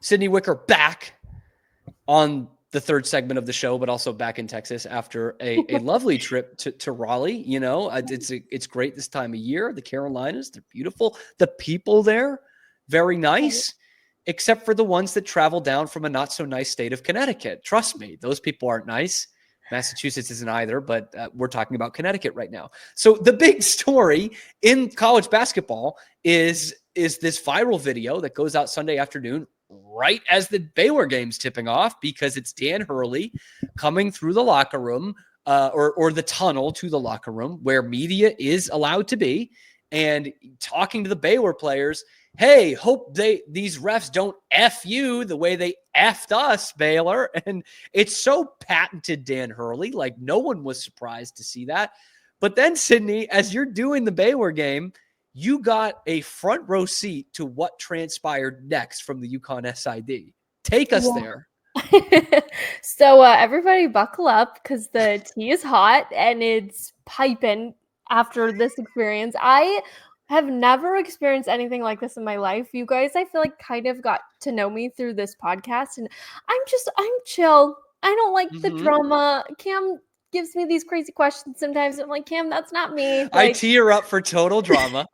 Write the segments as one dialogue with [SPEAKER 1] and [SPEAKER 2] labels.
[SPEAKER 1] Sydney Wicker back on the third segment of the show, but also back in Texas after a lovely trip to Raleigh. You know, it's great this time of year. The Carolinas, they're beautiful. The people there, very nice, except for the ones that travel down from a not so nice state of Connecticut. Trust me, those people aren't nice. Massachusetts isn't either, but we're talking about Connecticut right now. So the big story in college basketball is this viral video that goes out Sunday afternoon, right as the Baylor game's tipping off, because it's Dan Hurley coming through the locker room or the tunnel to the locker room where media is allowed to be, and talking to the Baylor players. Hey, hope these refs don't F you the way they F'd us, Baylor. And it's so patented Dan Hurley. Like, no one was surprised to see that. But then, Sydney, as you're doing the Baylor game, you got a front row seat to what transpired next from the UCONN SID. Take us there.
[SPEAKER 2] So everybody buckle up, because the tea is hot and it's piping after this experience. I have never experienced anything like this in my life. You guys, I feel like, kind of got to know me through this podcast, and I'm chill. I don't like the drama. Cam gives me these crazy questions sometimes. I'm like, Cam, that's not me. Like,
[SPEAKER 1] I tee her up for total drama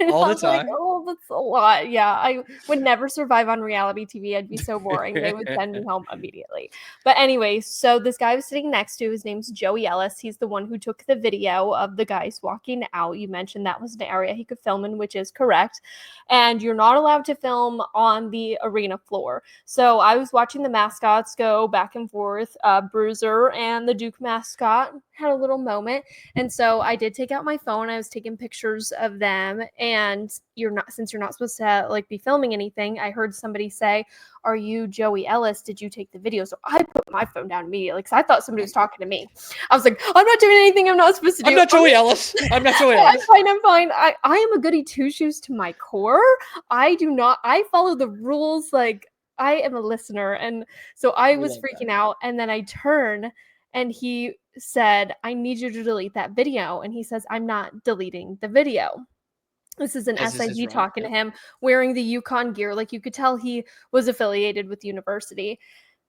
[SPEAKER 1] all the time.
[SPEAKER 2] Like, oh, that's a lot. Yeah, I would never survive on reality TV. I'd be so boring. They would send me home immediately. But anyway, so this guy was sitting next to, his name's Joey Ellis. He's the one who took the video of the guys walking out. You mentioned that was an area he could film in, which is correct. And you're not allowed to film on the arena floor. So I was watching the mascots go back and forth. Bruiser and the Duke mascot had a little moment. And so I did take out my phone. I was taking pictures of them. And since you're not supposed to like be filming anything, I heard somebody say, "Are you Joey Ellis? Did you take the video?" So I put my phone down immediately because I thought somebody was talking to me. I was like, I'm not doing anything I'm not supposed to do.
[SPEAKER 1] I'm not Joey Ellis. I'm not Joey Ellis.
[SPEAKER 2] I'm fine. I am a goody two shoes to my core. I follow the rules. Like, I am a listener. And so I was freaking out. And then I turn and he said, "I need you to delete that video." And he says, "I'm not deleting the video." This is an SID talking to him, wearing the UConn gear. Like, you could tell he was affiliated with the university.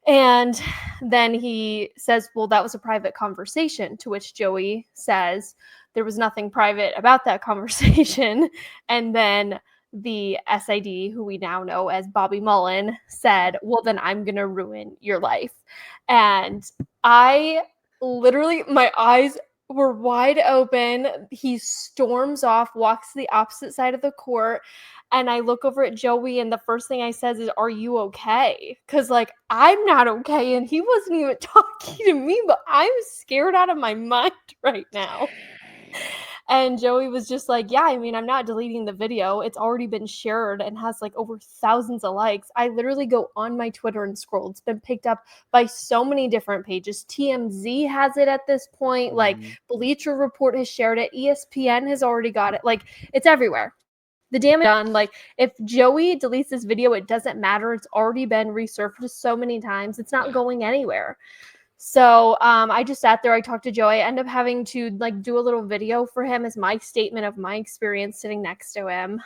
[SPEAKER 2] And then he says, "Well, that was a private conversation," to which Joey says, "There was nothing private about that conversation." And then the SID, who we now know as Bobby Mullen, said, "Well, then I'm going to ruin your life." And I literally, my eyes were wide open. He storms off, walks to the opposite side of the court, and I look over at Joey, and the first thing I says is, "Are you okay?" Because, like, I'm not okay, and he wasn't even talking to me, but I'm scared out of my mind right now. And Joey was just like, "Yeah, I mean, I'm not deleting the video. It's already been shared and has like over thousands of likes. I literally go on my Twitter and scroll. It's been picked up by so many different pages. TMZ has it at this point. Like, Bleacher Report has shared it. ESPN has already got it. Like, it's everywhere. The damage done. Like, if Joey deletes this video, it doesn't matter. It's already been resurfaced so many times. It's not going anywhere." So I just sat there. I talked to Joey. I ended up having to like do a little video for him as my statement of my experience sitting next to him.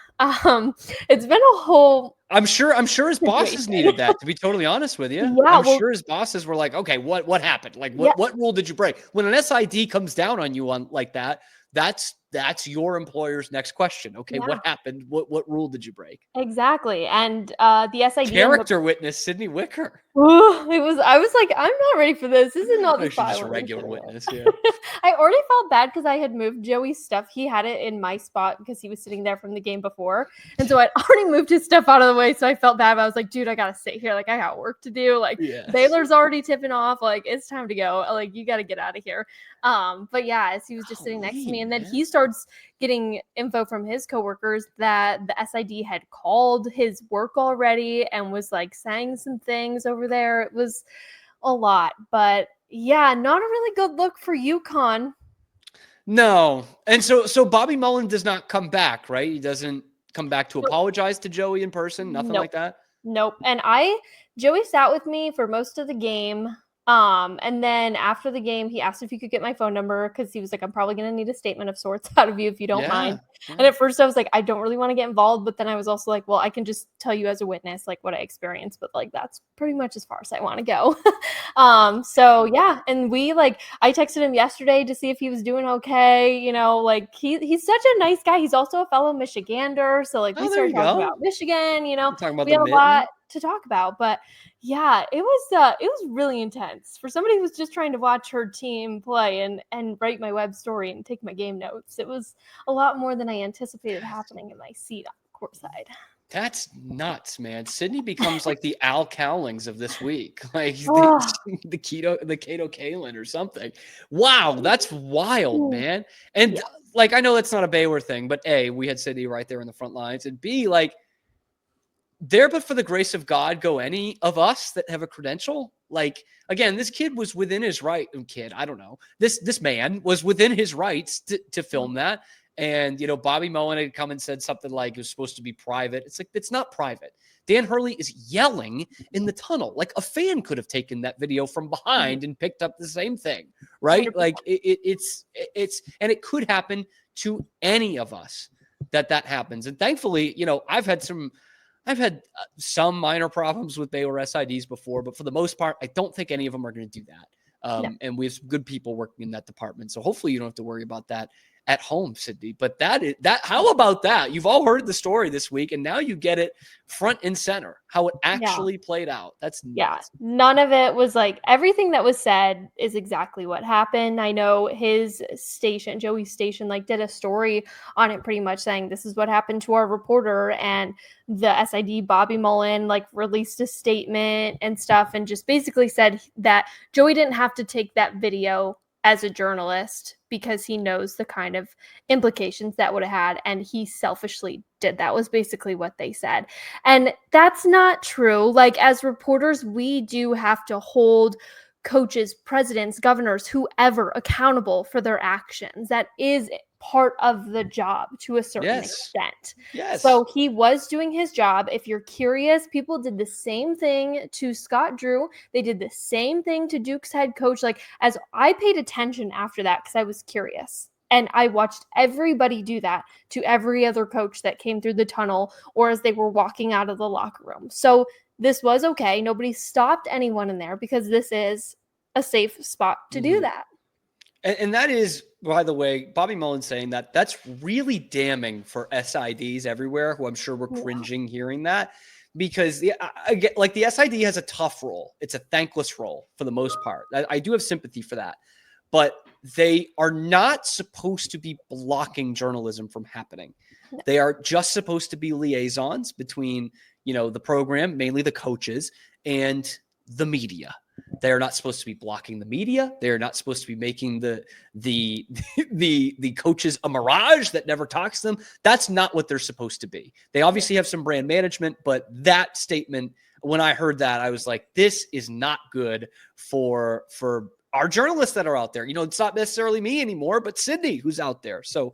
[SPEAKER 2] It's been a whole.
[SPEAKER 1] I'm sure his bosses needed that, to be totally honest with you. Yeah, I'm sure his bosses were like, "Okay, what happened? Like, what rule did you break?" When an SID comes down on you on like that, that's your employer's next question. Okay, what happened? What rule did you break?
[SPEAKER 2] Exactly. And the SID
[SPEAKER 1] character witness Sydney Wicker.
[SPEAKER 2] I was like, I'm not ready for this. This is not the
[SPEAKER 1] just a regular witness. Yeah.
[SPEAKER 2] I already felt bad because I had moved Joey's stuff. He had it in my spot because he was sitting there from the game before. And so I'd already moved his stuff out of the way. So I felt bad. But I was like, dude, I got to sit here. Like, I got work to do. Like, Baylor's already tipping off. Like, it's time to go. Like, you got to get out of here. But yeah, as he was just sitting next to me, and then he starts getting info from his coworkers that the SID had called his work already and was like saying some things over there. It was a lot, but yeah, not a really good look for UConn.
[SPEAKER 1] No. And so Bobby Mullen does not come back, right? He doesn't come back to apologize to Joey in person. Nothing like that.
[SPEAKER 2] Nope. And Joey sat with me for most of the game. And then after the game, he asked if he could get my phone number because he was like, I'm probably going to need a statement of sorts out of you if you don't mind.
[SPEAKER 1] Yeah.
[SPEAKER 2] And at first I was like, I don't really want to get involved. But then I was also like, well, I can just tell you as a witness, like what I experienced. But like, that's pretty much as far as I want to go. So yeah. And I texted him yesterday to see if he was doing okay. You know, like he's such a nice guy. He's also a fellow Michigander. So like we started talking about Michigan, you know,
[SPEAKER 1] talking about
[SPEAKER 2] we have a lot to talk about, but yeah, it was really intense for somebody who was just trying to watch her team play and write my web story and take my game notes. It was a lot more than I anticipated happening in my seat on the courtside.
[SPEAKER 1] That's nuts, man. Sydney becomes like the Al Cowlings of this week, like the Cato Kalin or something. Wow, that's wild, man. And like, I know that's not a Baylor thing, but A, we had Sydney right there in the front lines, and B, like, there, but for the grace of God, go any of us that have a credential. Like, again, this kid was within his right. I don't know. This man was within his rights to film that. And, you know, Bobby Mullen had come and said something like it was supposed to be private. It's like, it's not private. Dan Hurley is yelling in the tunnel. Like, a fan could have taken that video from behind and picked up the same thing, right? 100%. Like, it's, and it could happen to any of us that happens. And thankfully, you know, I've had some minor problems with Baylor SIDs before, but for the most part, I don't think any of them are going to do that. No. And we have some good people working in that department. So hopefully you don't have to worry about that at home, Sydney. But how about that? You've all heard the story this week, and now you get it front and center, how it actually played out. That's nuts.
[SPEAKER 2] None of it was like, everything that was said is exactly what happened. I know his station, Joey's station, like did a story on it pretty much saying this is what happened to our reporter, and the SID Bobby Mullen like released a statement and stuff and just basically said that Joey didn't have to take that video as a journalist because he knows the kind of implications that would have had, and he selfishly did. That was basically what they said. And that's not true. Like, as reporters, we do have to hold coaches, presidents, governors, whoever accountable for their actions. That is part of the job to a certain extent.
[SPEAKER 1] Yes.
[SPEAKER 2] So he was doing his job. If you're curious, people did the same thing to Scott Drew. They did the same thing to Duke's head coach. Like, as I paid attention after that, because I was curious, and I watched everybody do that to every other coach that came through the tunnel or as they were walking out of the locker room. So this was okay. Nobody stopped anyone in there because this is a safe spot to do that.
[SPEAKER 1] And that is, by the way, Bobby Mullen saying that, that's really damning for SIDs everywhere, who I'm sure were cringing hearing that, because the SID has a tough role. It's a thankless role for the most part. I do have sympathy for that, but they are not supposed to be blocking journalism from happening. They are just supposed to be liaisons between, you know, the program, mainly the coaches, and the media. They are not supposed to be blocking the media. They are not supposed to be making the coaches a mirage that never talks to them. That's not what they're supposed to be. They obviously have some brand management, but that statement, when I heard that, I was like, this is not good for our journalists that are out there. You know, it's not necessarily me anymore, but Sydney, who's out there. So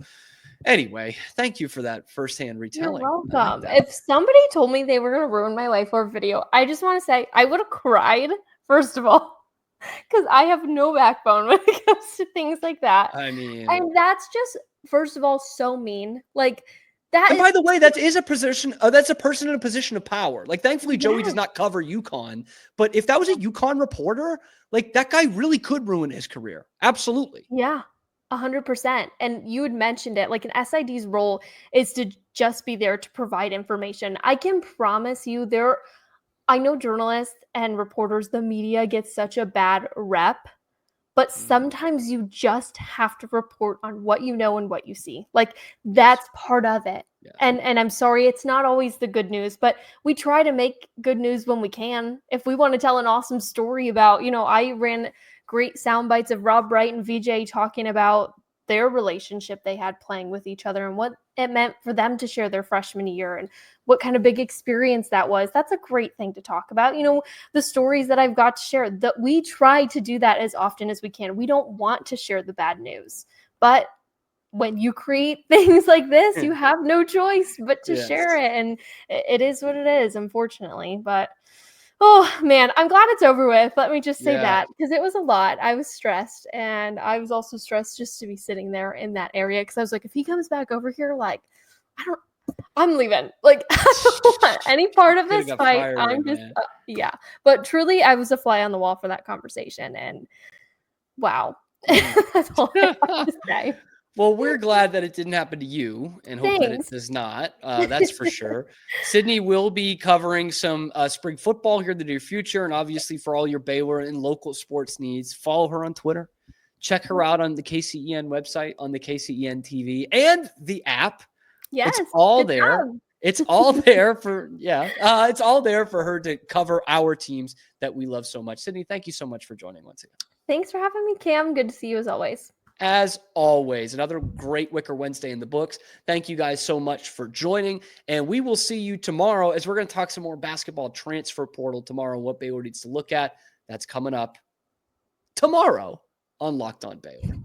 [SPEAKER 1] anyway, thank you for that firsthand retelling.
[SPEAKER 2] You're welcome. If somebody told me they were going to ruin my life or video, I just want to say I would have cried, first of all, because I have no backbone when it comes to things like that.
[SPEAKER 1] I mean,
[SPEAKER 2] and that's just, first of all, so mean. Like, that.
[SPEAKER 1] And by the way, that is a position. That's a person in a position of power. Like, thankfully, Joey does not cover UConn. But if that was a UConn reporter, like, that guy really could ruin his career. Absolutely.
[SPEAKER 2] Yeah. 100%. And you had mentioned it, like, an SID's role is to just be there to provide information. I can promise you I know journalists and reporters, the media gets such a bad rep, but sometimes you just have to report on what you know and what you see. Like, that's part of it. Yeah. And I'm sorry, it's not always the good news, but we try to make good news when we can. If we want to tell an awesome story about, you know, I ran great sound bites of Rob Wright and VJ talking about their relationship they had playing with each other and what it meant for them to share their freshman year and what kind of big experience that was. That's a great thing to talk about. You know, the stories that I've got to share, that we try to do that as often as we can. We don't want to share the bad news, but when you create things like this, you have no choice but to share it. And it is what it is, unfortunately. But Oh man, I'm glad it's over with. Let me just say
[SPEAKER 1] Yeah.
[SPEAKER 2] that because it was a lot. I was stressed, and I was also stressed just to be sitting there in that area because I was like, if he comes back over here, like, I'm leaving. Like, I don't want any part of
[SPEAKER 1] Coulda
[SPEAKER 2] this
[SPEAKER 1] got
[SPEAKER 2] fight.
[SPEAKER 1] fired,
[SPEAKER 2] I'm just,
[SPEAKER 1] man.
[SPEAKER 2] yeah. But truly, I was a fly on the wall for that conversation, and wow, that's all I have to say.
[SPEAKER 1] Well, we're glad that it didn't happen to you and hope that it
[SPEAKER 2] Thanks.
[SPEAKER 1] does not. That's for sure. Sydney will be covering some spring football here in the near future. And obviously, for all your Baylor and local sports needs, follow her on Twitter. Check her out on the KCEN website, on the KCEN TV, and the app.
[SPEAKER 2] Yes,
[SPEAKER 1] It's all
[SPEAKER 2] good
[SPEAKER 1] there.
[SPEAKER 2] job.
[SPEAKER 1] It's all there for, it's all there for her to cover our teams that we love so much. Sydney, thank you so much for joining once again.
[SPEAKER 2] Thanks for having me, Cam. Good to see you as always.
[SPEAKER 1] As always, another great Wicker Wednesday in the books. Thank you guys so much for joining. And we will see you tomorrow as we're going to talk some more basketball transfer portal tomorrow, what Baylor needs to look at. That's coming up tomorrow on Locked On Baylor.